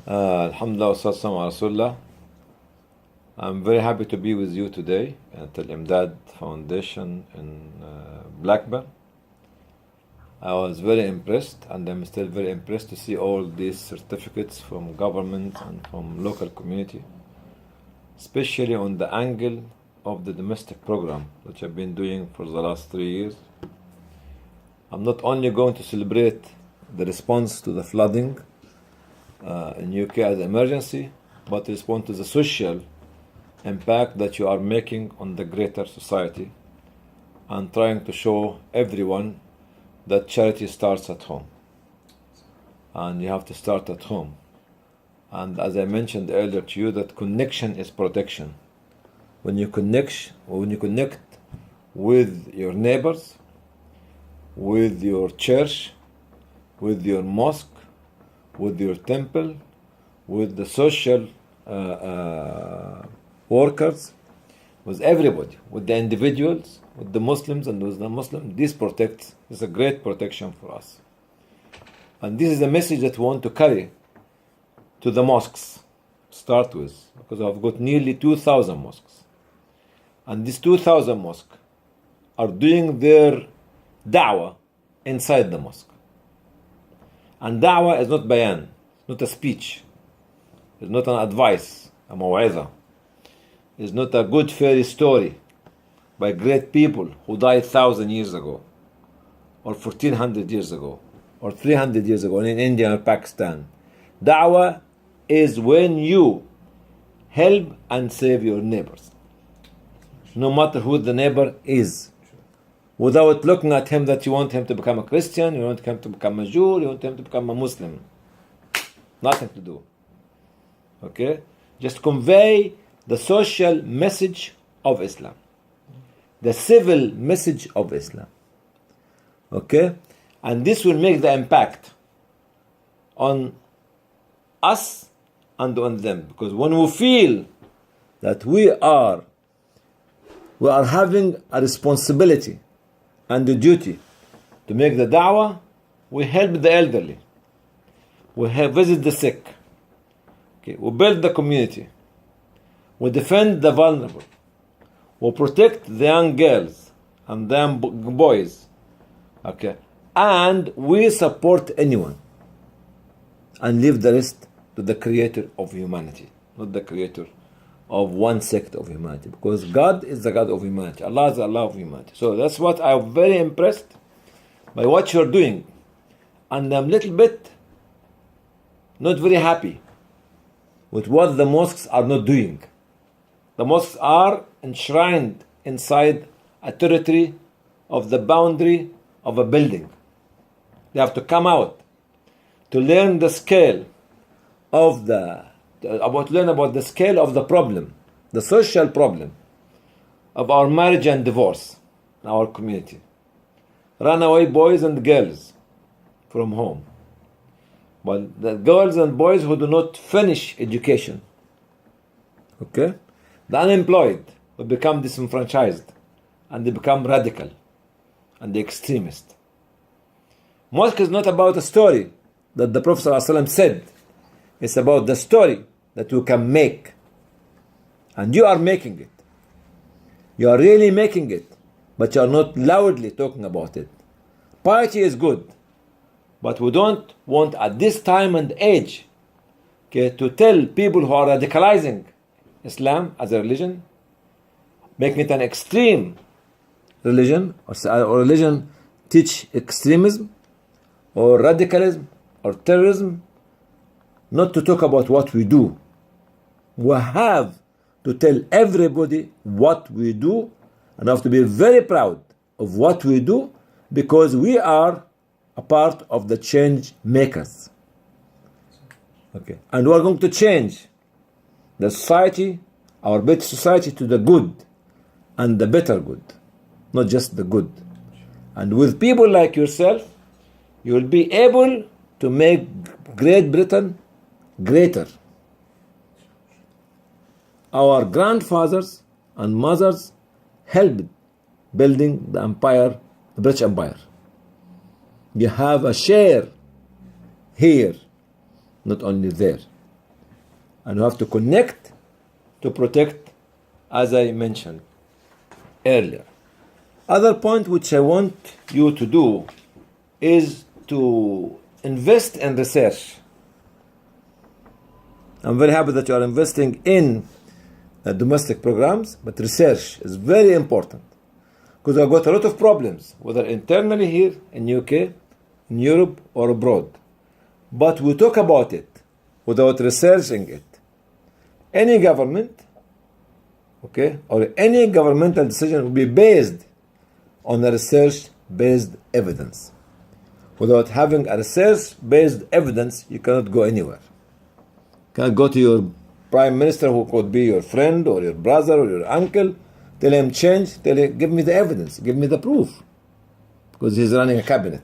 Alhamdulillah wa sallallahu ala Rasulullah. I'm very happy to be with you today at the IMDAD Foundation in Blackburn. I was very impressed, and I'm still very impressed to see all these certificates from government and from local community, especially on the angle of the domestic program, which I've been doing for the last 3 years. I'm not only going to celebrate the response to the flooding in UK as an emergency, but respond to the social impact that you are making on the greater society, and trying to show everyone that charity starts at home, and you have to start at home. And as I mentioned earlier to you, that connection is protection. When you connect with your neighbors, with your church, with your mosque, with your temple, with the social workers, with everybody, with the individuals, with the Muslims and with the non-Muslims, this protects. It's a great protection for us. And this is the message that we want to carry to the mosques, start with, because I've got nearly 2,000 mosques. And these 2,000 mosques are doing their da'wah inside the mosque. And da'wah is not bayan, it's not a speech, it's not an advice, a maw'idha. It's not a good fairy story by great people who died 1,000 years ago, or 1,400 years ago, or 300 years ago in India or Pakistan. Da'wah is when you help and save your neighbors, no matter who the neighbor is, without looking at him that you want him to become a Christian, you want him to become a Jew, you want him to become a Muslim. Nothing to do. Okay? Just convey the social message of Islam, the civil message of Islam. Okay? And this will make the impact on us and on them. Because when we feel that we are having a responsibility and the duty to make the da'wah, we help the elderly, we visit the sick, okay, we build the community, we defend the vulnerable, we protect the young girls and the young boys, okay, and we support anyone and leave the rest to the creator of humanity, not the creator of one sect of humanity, because God is the God of humanity. Allah is the Allah of humanity. So that's what I'm very impressed by what you're doing, and I'm a little bit not very happy with what the mosques are not doing. The mosques are enshrined inside a territory of the boundary of a building. They have to come out to learn the scale of learn about the scale of the problem, the social problem of our marriage and divorce in our community. Runaway boys and girls from home. But the girls and boys who do not finish education. Okay? The unemployed will become disenfranchised, and they become radical and the extremist. Mosque is not about a story that the Prophet ﷺ said. It's about the story that you can make. And you are making it. You are really making it. But you are not loudly talking about it. Piety is good. But we don't want at this time and age, okay, to tell people who are radicalizing Islam as a religion, making it an extreme religion, or religion teach extremism, or radicalism, or terrorism, not to talk about what we do. We have to tell everybody what we do, and have to be very proud of what we do, because we are a part of the change makers. Okay, and we are going to change the society, our better society, to the good and the better good, not just the good. And with people like yourself, you will be able to make Great Britain greater. Our grandfathers and mothers helped building the empire, the British Empire. You have a share here, not only there. And you have to connect to protect, as I mentioned earlier. Other point which I want you to do is to invest in research. I'm very happy that you are investing in domestic programs, but research is very important because I've got a lot of problems, whether internally here in UK, in Europe, or abroad. But we talk about it without researching it. Any government, okay, or any governmental decision will be based on a research-based evidence. Without having a research-based evidence, you cannot go anywhere. You cannot go to your prime minister, who could be your friend or your brother or your uncle, tell him change, tell him give me the evidence, give me the proof, because he's running a cabinet.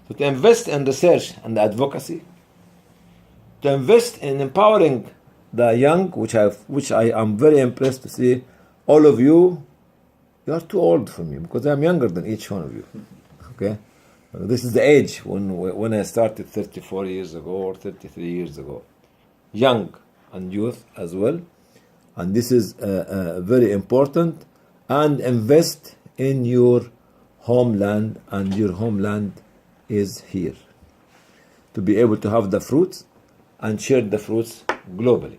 So to invest in research and advocacy, to invest in empowering the young, which I am very impressed to see all of you. You are too old for me because I am younger than each one of you. Okay, this is the age when I started 34 years ago or 33 years ago. Young and youth as well, and this is very important. And invest in your homeland, and your homeland is here, to be able to have the fruits and share the fruits globally.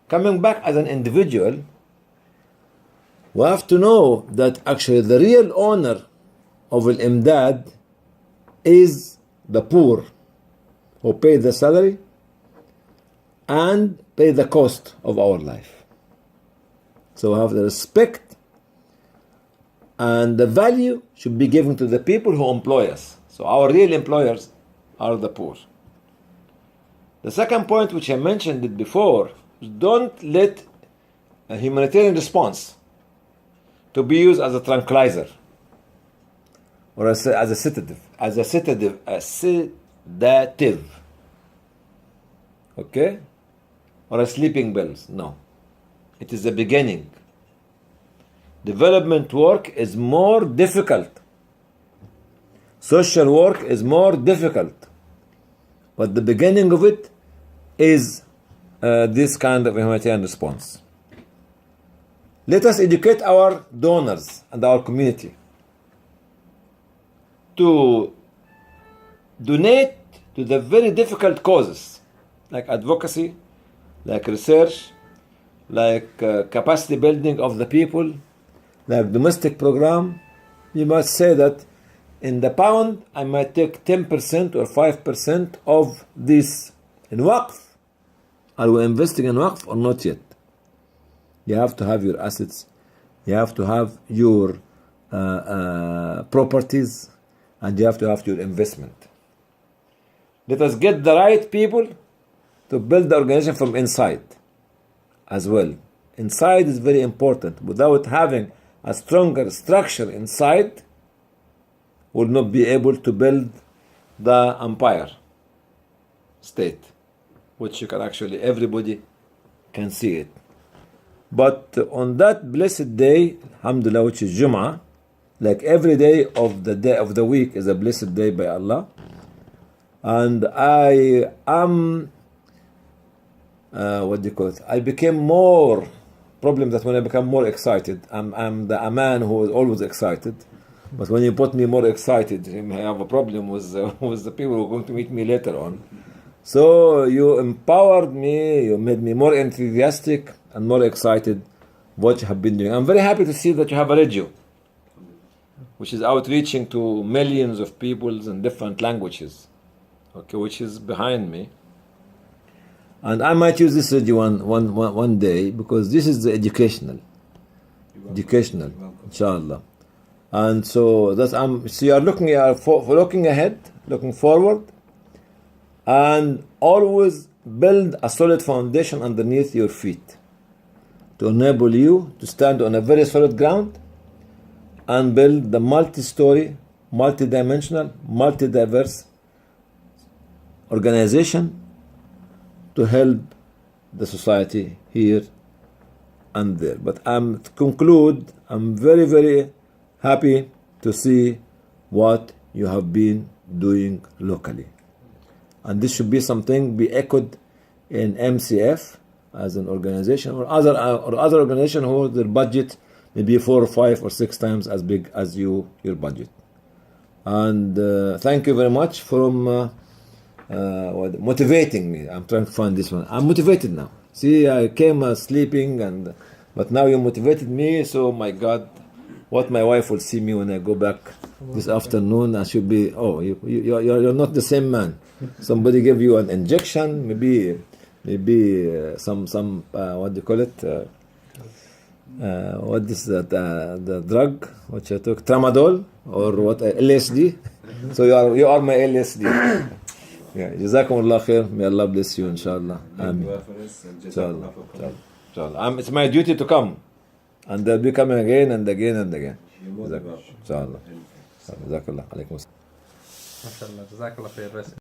Coming back as an individual, we have to know that actually the real owner of IMDAD is the poor, who pay the salary and pay the cost of our life. So we have the respect, and the value should be given to the people who employ us. So our real employers are the poor. The second point, which I mentioned it before, is don't let a humanitarian response to be used as a tranquilizer or as a sedative, okay, or a sleeping pills. No, it is the beginning. Development work is more difficult. Social work is more difficult, but the beginning of it is this kind of humanitarian response. Let us educate our donors and our community to donate to the very difficult causes, like advocacy, like research, like capacity building of the people, like domestic program. You must say that in the pound, I might take 10% or 5% of this in waqf. Are we investing in waqf or not yet? You have to have your assets, you have to have your properties, and you have to have your investment. Let us get the right people to build the organization from inside as well. Inside is very important. Without having a stronger structure inside, will not be able to build the empire state, which you can actually, everybody can see it. But on that blessed day, alhamdulillah, which is Jum'ah, like every day of the week is a blessed day by Allah, and I am I became more problem that when I become more excited, I'm the man who is always excited. But when you put me more excited, I have a problem with the people who are going to meet me later on. So you empowered me, you made me more enthusiastic and more excited what you have been doing. I'm very happy to see that you have a radio, which is outreaching to millions of people in different languages, okay, which is behind me. And I might use this radio one day, because this is the educational, inshallah. And so that's so you are looking ahead, looking forward, and always build a solid foundation underneath your feet to enable you to stand on a very solid ground and build the multi-story, multi-dimensional, multi-diverse organization to help the society here and there. But to conclude, I'm very, very happy to see what you have been doing locally. And this should be something be echoed in MCF as an organization, or other organization who their budget maybe 4 or 5 or 6 times as big as your budget. And thank you very much for motivating me. I'm trying to find this one. I'm motivated now. See, I came sleeping, but now you motivated me. So my God, what my wife will see me when I go back this afternoon, I should be, you're not the same man. Somebody gave you an injection, maybe some what do you call it? What is that? The drug which I took, tramadol or what? LSD. So you are my LSD. Yeah. جزاكم الله خير. May Allah bless you, inshallah. Inshallah. It's my duty to come, and they'll be coming again and again and again. Inshallah. جزاك الله. عليكم السلام. ما شاء الله جزاك الله خير.